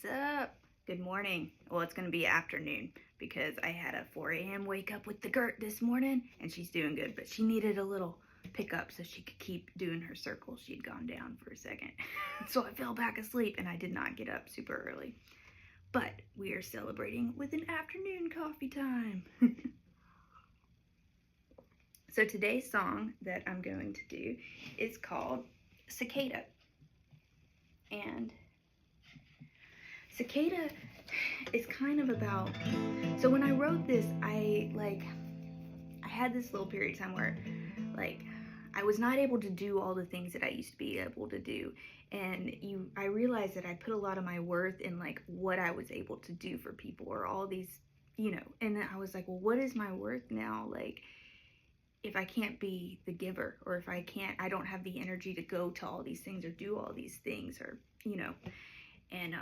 What's up? Good morning. Well, it's going to be afternoon because I had a 4 a.m. wake up with the Gert this morning and she's doing good, but she needed a little pickup so she could keep doing her circles. She'd gone down for a second. So I fell back asleep and I did not get up super early. But we are celebrating with an afternoon coffee time. So today's song that I'm going to do is called Cicada. And Cicada is kind of about, so when I wrote this, I had this little period of time where I was not able to do all the things that I used to be able to do. And I realized that I put a lot of my worth in what I was able to do for people, or all these, and then I was like, well, what is my worth now? If I can't be the giver, or if I don't have the energy to go to all these things or do all these things, or, and,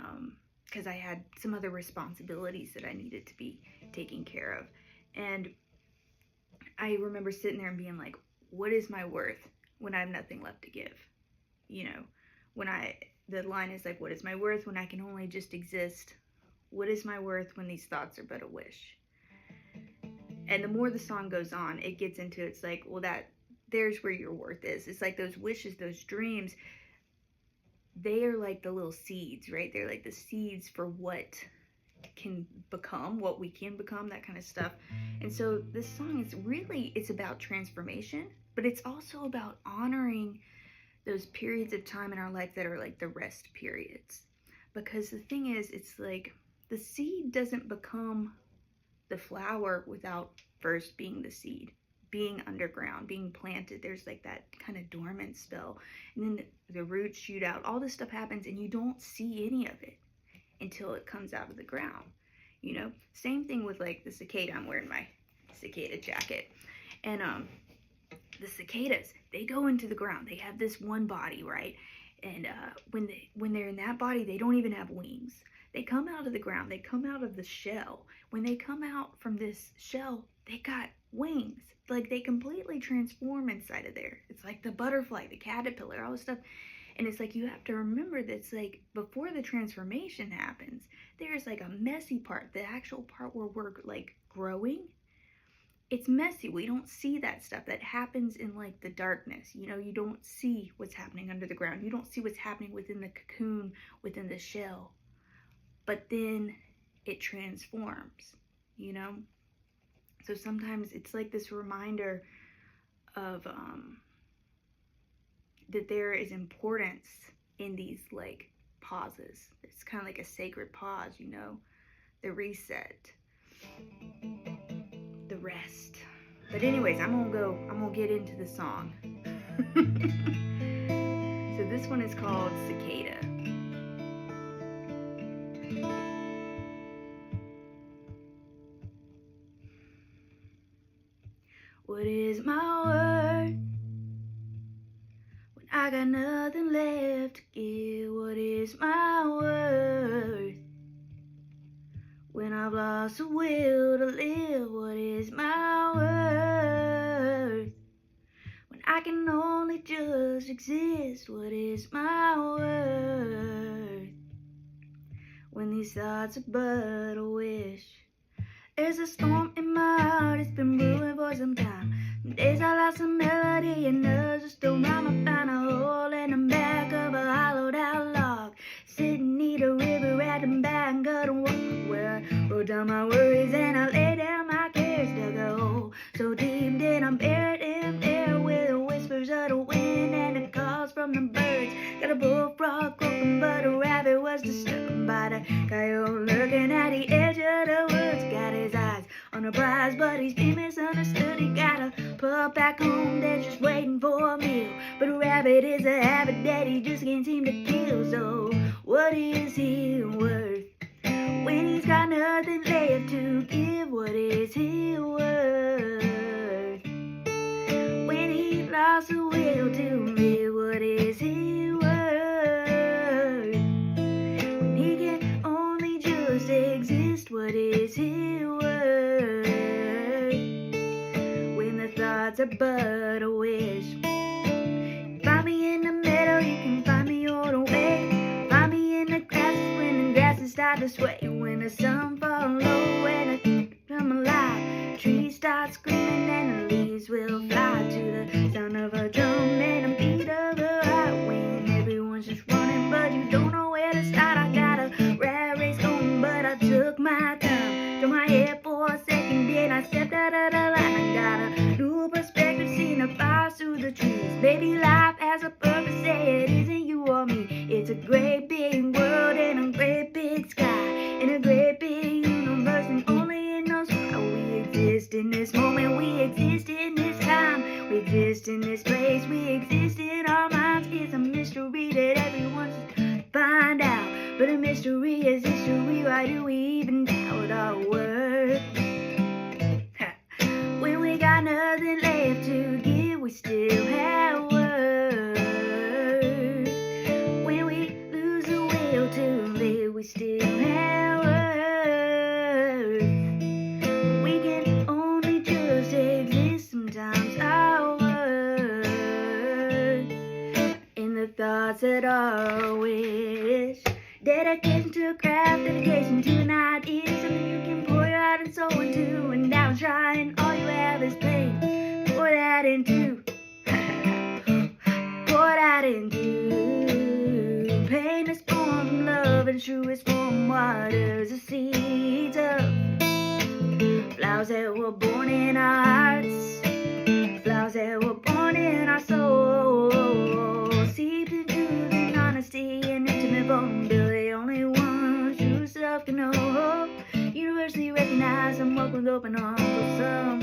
because I had some other responsibilities that I needed to be taking care of. And I remember sitting there and being like, what is my worth when I have nothing left to give? The line is like, what is my worth when I can only just exist? What is my worth when these thoughts are but a wish? And the more the song goes on, it gets into, it's like, well, there's where your worth is. It's like those wishes, those dreams, they are like the little seeds, right? They're like the seeds for what can become, what we can become, that kind of stuff. And so this song is really, it's about transformation, but it's also about honoring those periods of time in our life that are like the rest periods. Because the thing is, it's like the seed doesn't become the flower without first being the seed, being underground, being planted. There's like that kind of dormant spell, and then the roots shoot out. All this stuff happens and you don't see any of it until it comes out of the ground. Same thing with like the cicada. I'm wearing my cicada jacket, and the cicadas, they go into the ground. They have this one body, right? And when they're in that body, they don't even have wings. They come out of the ground. They come out of the shell. When they come out from this shell, they got wings. Like, they completely transform inside of there. It's like the butterfly, the caterpillar, all this stuff. And it's like, you have to remember that it's like, before the transformation happens, there's like a messy part, the actual part where we're like growing. It's messy. We don't see that stuff that happens in like the darkness. You don't see what's happening under the ground. You don't see what's happening within the cocoon, within the shell. But then it transforms, So sometimes it's like this reminder of that there is importance in these like pauses. It's kind of like a sacred pause, the reset, the rest. But anyways, I'm gonna get into the song. So this one is called Cicada. What is my worth when I got nothing left to give? What is my worth when I've lost the will to live? What is my worth when I can only just exist? What is my worth when these thoughts are but a wish? There's a storm in my heart, it's been brewing for some time. Some days I lost a melody and others still rhyme. I found a hole in the back of a hollowed out log, sitting near a river at the back of the water, where I wrote down my worries and I laid down my cares. Dug a hole so deep that I'm buried in there, with the whispers of the wind and the calls from the birds. Got a bullfrog croaking, but a rabbit was disturbed by the coyote lurking at the edge of the woods. Got his eyes on the prize, but he's been misunderstood. He got a pup back home that's just waiting for a meal, but a rabbit is a habit that he just can't seem to kill. So what is he worth when he's got nothing left to give? What is he worth when he lost the will to live? What is he worth when he can only just exist? What is he worth when the thoughts are but a wish? Find me in the middle, you can find me all the way. Find me in the grass when the grass is start to sway when the sun falls low and I come alive. Trees start screaming and the leaves will fly to the sound of a drum and the beat of a hot wind. Everyone's just running, but you don't know where to start. I got a rat race going, but I took my time. Threw my head for a second, then I stepped out of the line. I got a new perspective, seeing the fires through the trees. Baby, life has a purpose, say it isn't you or me. It's a great big world and a great big sky, and a great big universe, and only it knows why we exist in this moment. We exist in this time, we exist in this place, we exist in our minds. It's a mystery that everyone's to find out, but a mystery is history. Why do we even doubt our worth? When we got nothing left to give, we still have worth. When we lose the will to live, we still have worth. We can only just exist sometimes. Our worth in the thoughts that are a wish. Dedication to a craft, dedication to an idea, something you can pour your heart and soul into, and now trying all you have is pain. Pour that into, pour that into. Pain is born from love and true is from waters, the seeds of flowers that were born in our hearts, flowers that were born in our souls, seeped into the honesty and intimate vulnerability. Only one true self can know. Universally recognized and walk with open arms. Some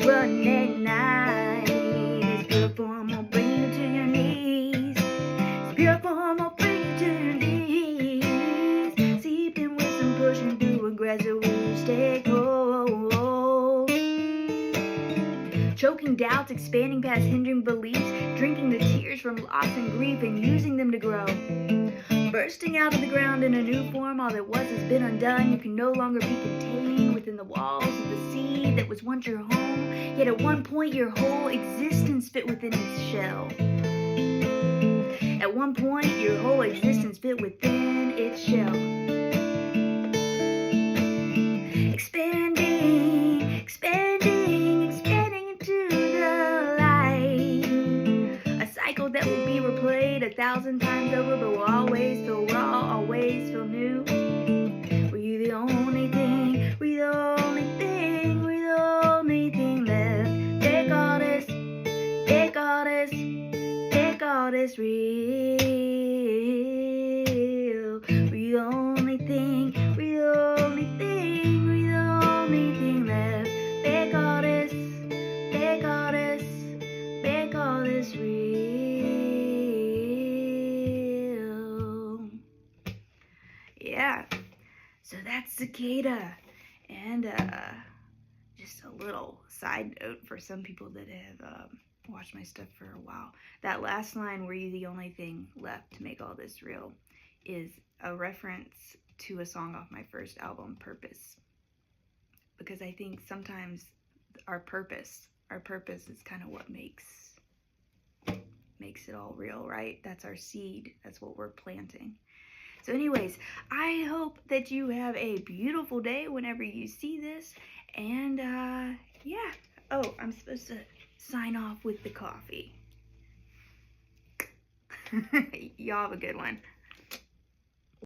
run at night. This pure form will bring you to your knees. This pure form will bring you to your knees. Seeping wisdom, pushing through aggressive roots. Take hold. Choking doubts, expanding past hindering beliefs, drinking the tears from loss and grief and using them to grow. Bursting out of the ground in a new form, all that was has been undone. You can no longer be contained within the walls of the seed that was once your home. Yet at one point your whole existence fit within its shell. At one point your whole existence fit within its shell. Expanding, expanding, expanding into the light. A cycle that will be replayed 1,000 times over, but we'll always feel raw, always feel new. Were you the only thing? Were you the only thing? Were you the only thing left? Make all this, make all this, make all this real. Were you the only thing? Were you the only thing? Were you the only thing left? Make all this, make all this, make all this real. Yeah, so that's Cicada. And just a little side note for some people that have watched my stuff for a while. That last line, were you the only thing left to make all this real, is a reference to a song off my first album, Purpose. Because I think sometimes our purpose is kind of what makes it all real, right? That's our seed. That's what we're planting. So anyways, I hope that you have a beautiful day whenever you see this. And yeah. Oh, I'm supposed to sign off with the coffee. Y'all have a good one.